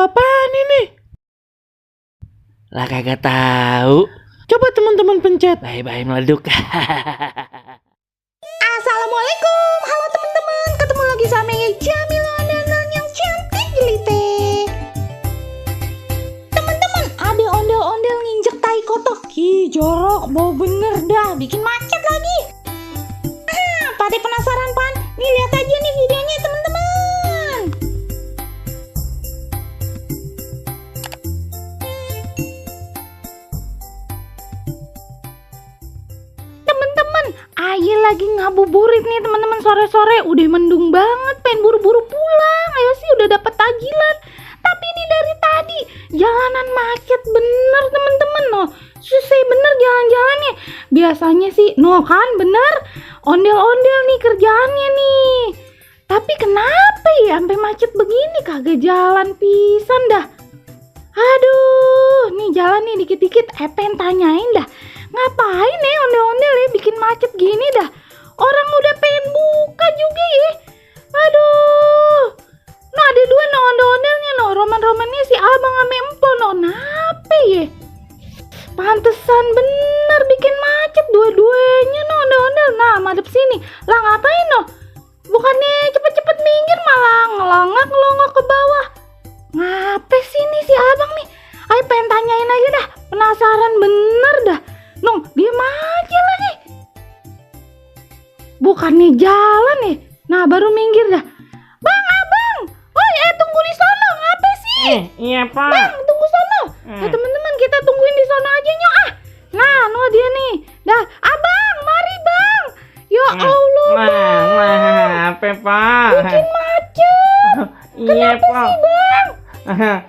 apaan ini? Lah kagak tahu. Coba teman-teman pencet. Bye-bye meleduk. Assalamualaikum, halo teman-teman, ketemu lagi sama Jamila dan yang cantik jelite. Teman-teman, ada ondel-ondel nginjek tai kotok. Ih, jorok, bau bener dah, bikin macet lagi. Pada penasaran pan? Nih lihat aja nih videonya teman-teman. Aye lagi ngabuburit nih teman-teman, sore-sore udah mendung banget, pengen buru-buru pulang. Ayo sih udah dapat tagilan. Tapi ini dari tadi jalanan macet bener teman-teman. No, susah bener jalan-jalannya. Biasanya sih no kan bener ondel-ondel nih kerjaannya nih. Tapi kenapa ya sampai macet begini, kagak jalan pisan dah. Aduh, nih jalan nih dikit-dikit pengen tanyain dah. Ngapain ya ondel-ondel ya bikin macet gini dah. Orang udah pengen buka juga ya. Aduh. Nah ada dua no ondel-ondelnya no. Roman-romannya si abang ame empo no. Nape ya? Pantesan bener bikin macet dua-duanya no ondel-ondel. Nah madep sini. Lah ngapain no? Bukannya cepet-cepet minggir malah ngelongak ke bawah. Ngapain sini si abang nih? Ayo pengen tanyain aja dah. Penasaran bener dah. Nong, diem aja lagi. Bukannya jalan nih. Nah, baru minggir dah. Bang, abang. Woi, tunggu di sono. Ngapa sih? Iya pak. Bang, tunggu sono. Teman-teman kita tungguin di sono aja nyo ah. Nah, no dia nih. Dah, abang, mari bang. Ya Allah, bang. Apa pak? Bikin macet. Iya Kenapa pak. sih, bang?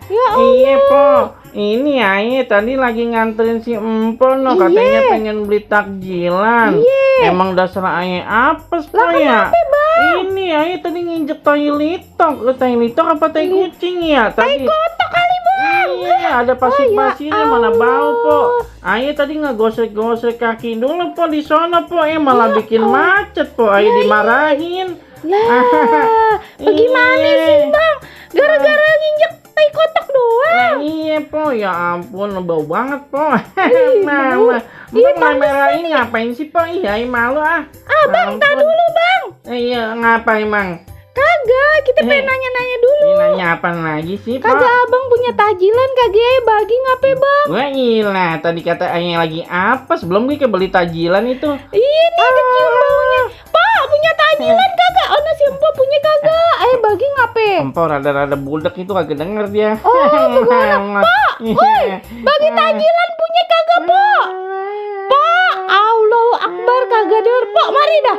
Ya Allah. Iya po, ini Aye tadi lagi nganterin si Empo no, katanya pengen beli takjilan. Iya. Emang dasar Aye apes po Lah ya? kenapa, Bang? Ini Aye tadi nginjek tai litok. Tai litok apa tai kucing ya? Tai Tadi. kotok kali, bang. Iya, ada pasir-pasirnya ya mana bau po. Allah. Aye tadi ngegosek-gosek kaki dulu po di sana po, malah bikin macet po. Aye dimarahin. Lah, bagaimana sih bang? Gara-gara nginjek tai kotok doang. Nah, iya po, ya ampun bau banget po. Bau. Bang marahin ngapain sih po? Iya, malu ah. Bang, tak dulu bang. Iya, ngapain mang? Kagak, kita pengen nanya-nanya dulu. Ini nanya apa lagi sih po? Kagak abang punya tajilan kagak bagi ngape bang? Wah ilah, tadi kata Ayah lagi apa? Sebelum gue kebeli tajilan itu. Iya nih kecium baunya. Pak, punya tajilan kagak? Oh nasi empok punya kagak? Bagi ngape? Empo rada-rada budak itu kagak denger dia. Oh, bagaimana? Pak, woi, bagi tajilan punya kagak, Pak? Pak, Allahu Akbar kagak denger. Pak, mari dah.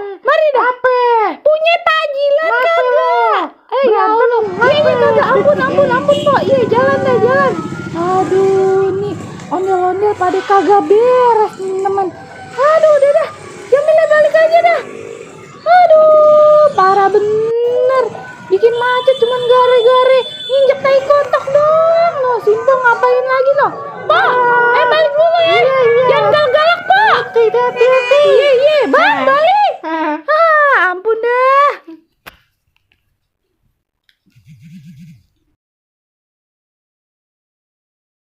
Apa? Punya tajilan kagak? Ya Allah. Iya kagak. Ampun, Pak. Iya, jalan dah, jalan. Aduh, nih ondel-ondel pada kagak beres, teman-teman. Aduh, udah dah. Jamila balik aja dah. Aduh, parah bener. Bikin macet cuman gara-gara nginjek tai kotok doang. No, Simpo ngapain lagi no? Pak, balik dulu ya. Jangan galak, Pak. Hati-hati. Iya, Bang, balik. Ampun dah.